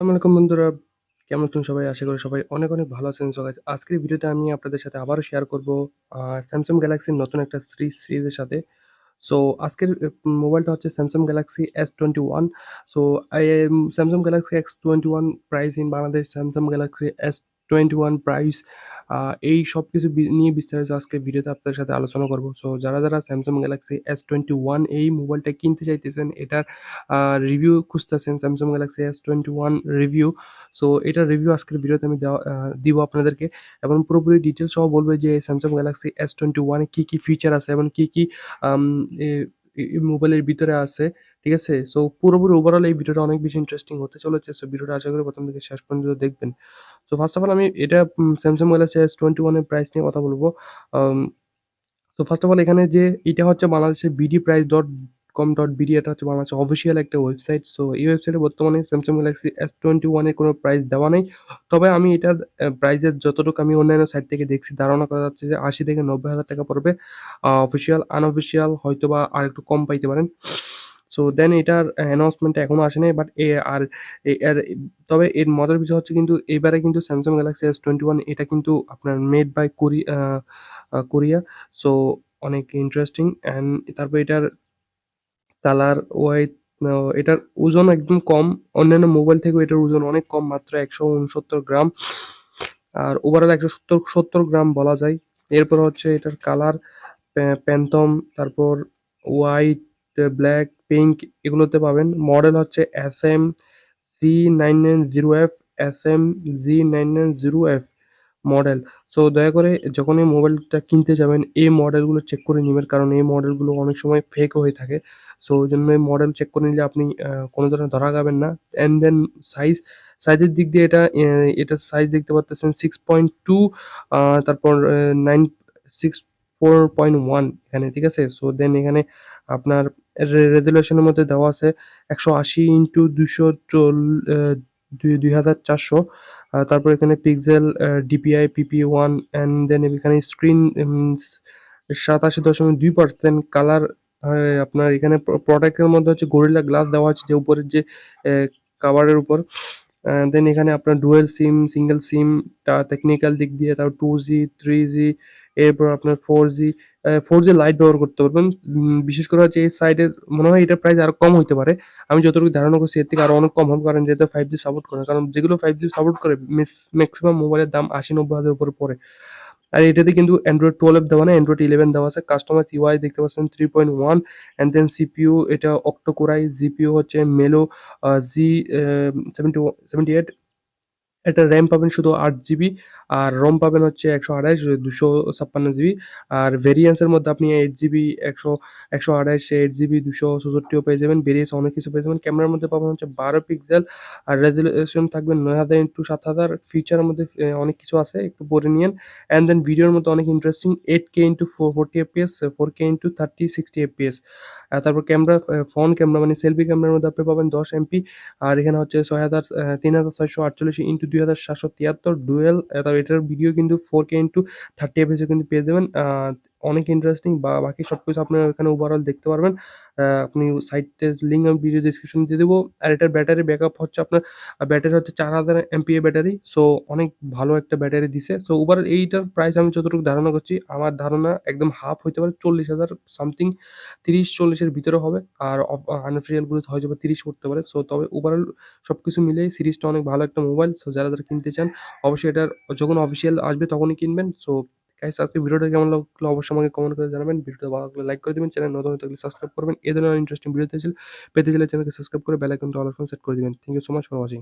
আসসালামু আলাইকুম বন্ধুরা। কেমন আছেন সবাই? আশা করি সবাই অনেক, অনেক ভালো আছেন। সো গাইস আজকের ভিডিওতে আমি আপনাদের সাথে আবারও শেয়ার করব Samsung Galaxy র নতুন একটা সিরিজের সাথে। সো আজকের মোবাইলটা হচ্ছে Samsung Galaxy S21। So Samsung Galaxy S21 price in Bangladesh, Samsung Galaxy S21 price, এই সবকিছু নিয়ে বিস্তারিত আজকের ভিডিওতে আপনাদের সাথে আলোচনা করব। সো যারা Samsung Galaxy S21 এই মোবাইলটা কিনতে চাইতেছেন, এটার রিভিউ খুঁজতেছেন, Samsung Galaxy S21 review. So এটার রিভিউ আজকের ভিডিওতে আমি দিব আপনাদেরকে, এবং পুরোপুরি ডিটেইলস সহ বলবো যে Samsung Galaxy S21 এ কি ফিচার আছে এবং কি আম এ এই মোবাইলের ভিতরে আছে। ঠিক আছে? সো পুরোপুরি ওভারঅল এই ভিডিওটা অনেক বেশি ইন্টারেস্টিং হতে চলেছে। সো ভিডিওটা আশা করি ১ম থেকে শেষ পর্যন্ত দেখবেন। সো ফার্স্ট অফ অল আমি এটা Samsung Galaxy S21 এর প্রাইস নিয়ে কথা বলবো। আম তো ফার্স্ট অফ অল এখানে যে এটা হচ্ছে বাংলাদেশের bdprice.com.bd, এটা হচ্ছে বাংলাদেশের অফিসিয়াল একটা ওয়েবসাইট। সো এই ওয়েবসাইটে বর্তমানে Samsung Galaxy S21 এর কোনো প্রাইস দেওয়া নেই। তবে আমি এটার প্রাইসের যতটুকু আমি অন্যান্য সাইট থেকে দেখছি, ধারণা করা যাচ্ছে যে ৮০ থেকে ৯০,০০০ টাকা পড়বে। অফিসিয়াল, আনঅফিসিয়াল হয়তোবা আরেকটু কম পাইতে পারেন। সো দেন এটার অ্যানাউন্সমেন্টটা এখনো আসে নাই। বাট আর এর তবে এর মজার বিষয় হচ্ছে কিন্তু এবারে কিন্তু Samsung Galaxy S21 এটা কিন্তু আপনার মেড বাই কোরিয়া। সো অনেক ইন্টারেস্টিং। অ্যান্ড তারপর এটার কালার ওয়াইড, এটার ওজন একদম কম। অন্যান্য মোবাইল থেকেও এটার ওজন অনেক কম, মাত্র ১৬৯ গ্রাম। আর ওভারঅল ১৭০ গ্রাম বলা যায়। এরপর হচ্ছে এটার কালার প্যান্থম, তারপর হোয়াইট, ব্ল্যাক, পিঙ্ক এগুলোতে পাবেন। মডেল হচ্ছে SM-G990F, SM-G990F মডেল। সো দয়া করে যখন এই মোবাইলটা কিনতে যাবেন এই মডেলগুলো চেক করে নিবেন, কারণ এই মডেলগুলো অনেক সময় ফেকও হয়ে থাকে। সো ওইজন্য এই মডেল চেক করে নিলে আপনি কোনো ধরনের ধরা খাবেন না। অ্যান্ড দেন সাইজের দিক দিয়ে এটার সাইজ দেখতে পারতেছেন 6.2, তারপর 4.1 এখানে, ঠিক আছে? সো দেন এখানে আপনার রেজুলেশনের মধ্যে দেওয়া আছে ১৮০x২৪০, তারপর এখানে পিক্সেল, ডিপিআই, পিপি1, অ্যান্ড দেন এখানে স্ক্রিন 87.2%। কালার আপনার এখানে প্রোডাক্টের মধ্যে হচ্ছে গরিলা গ্লাস দেওয়া আছে যে উপরের যে কাভারের উপর। দেন এখানে আপনার ডুয়েল সিম, সিঙ্গেল সিম, টেকনিক্যাল দিক দিয়ে তারপর 2G, 3G, এরপর আপনার 4G লাইট ব্যবহার করতে পারবেন। বিশেষ করে হচ্ছে এই সাইডে মনে হয় এটার প্রাইস আরো কম হইতে পারে। আমি যতটুকু ধারণা করছি এর থেকে আরো অনেক কম হবে, কারণ যেহেতু 5G সাপোর্ট করে। কারণ যেগুলো 5G সাপোর্ট করে ম্যাক্সিমাম মোবাইলের দাম ৮০-৯০ হাজার উপরে পড়ে। আর এটাতে কিন্তু Android 12 দেওয়া নেই, Android 11 দেওয়া আছে। কাস্টমাইজ UI দেখতে পাচ্ছেন 3.1, অ্যান্ড দেন CPU এটা অক্টো কোরাই, GPU হচ্ছে মেলো G78। এটা র্যাম পাবেন শুধু 8 জিবি, আর রম পাবেন হচ্ছে 128, 256 জিবি। আর ভেরিয়েন্সের মধ্যে আপনি 8 জিবি, 128, 8 জিবি, 264ও পেয়ে যাবেন। ভেরিয়েন্স অনেক কিছু পেয়ে যাবেন। ক্যামেরার মধ্যে পাবেন হচ্ছে 12 পিক্সেল, আর রেজুলেশন থাকবে ৯০০০ x ৭০০০। মধ্যে অনেক কিছু আছে, একটু পড়ে নিয়েন। অ্যান্ড দেন ভিডিওর মধ্যে অনেক interesting 8K into 40 FPS, 4K into 30-60 FPS। তারপর ক্যামেরা, ফ্রন্ট ক্যামেরা মানে সেলফি ক্যামেরার মধ্যে আপনি পাবেন 10 MP। আর এখানে হচ্ছে 3648 ইন্টু 2773 ডুয়েল। তারপর এটার ভিডিও কিন্তু 4K ইন্টু 30 FPS কিন্তু পেয়ে যাবেন। অনেক ইন্টারেস্টিং। বাকি সবকিছু আপনারা এখানে ওভারঅল দেখতে পারবেন। আপনি সাইটের লিঙ্ক আমি ভিডিও ডেসক্রিপশনে দিয়ে দেবো। আর এটার ব্যাটারি ব্যাকআপ হচ্ছে আপনার, ব্যাটারি হচ্ছে 4000 mAh ব্যাটারি। সো অনেক ভালো একটা ব্যাটারি দিছে। সো ওভারঅল এইটার প্রাইস আমি যতটুকু ধারণা করছি, আমার ধারণা একদম হাফ হইতে পারে, 40,000 সামথিং, 30-40 এর ভিতরে হবে। আর আনঅফিসিয়াল গুলোতে হয়তোবা 30 পড়তে পারে। সো তবে ওভারঅল সবকিছু মিলিয়ে সিরিজটা অনেক ভালো একটা মোবাইল। সো যারা কিনতে চান অবশ্যই এটার যখন অফিসিয়াল আসবে তখনই কিনবেন। সো গাইস আজকে ভিডিওটা কেমন লাগলো অবশ্যই আমাকে কমেন্ট করে জানাবেন। ভিডিওটা ভালো লাগলে লাইক করে দিবেন। চ্যানেল নতুন হয়ে থাকলে সাবস্ক্রাইব করবেন। এই ধরনের ইন্টারেস্টিং ভিডিও পেতে চাইলে চ্যানেলকে সাবস্ক্রাইব করে বেল আইকনটা অল অপশন সেট করে দিবেন। Thank you so much for watching.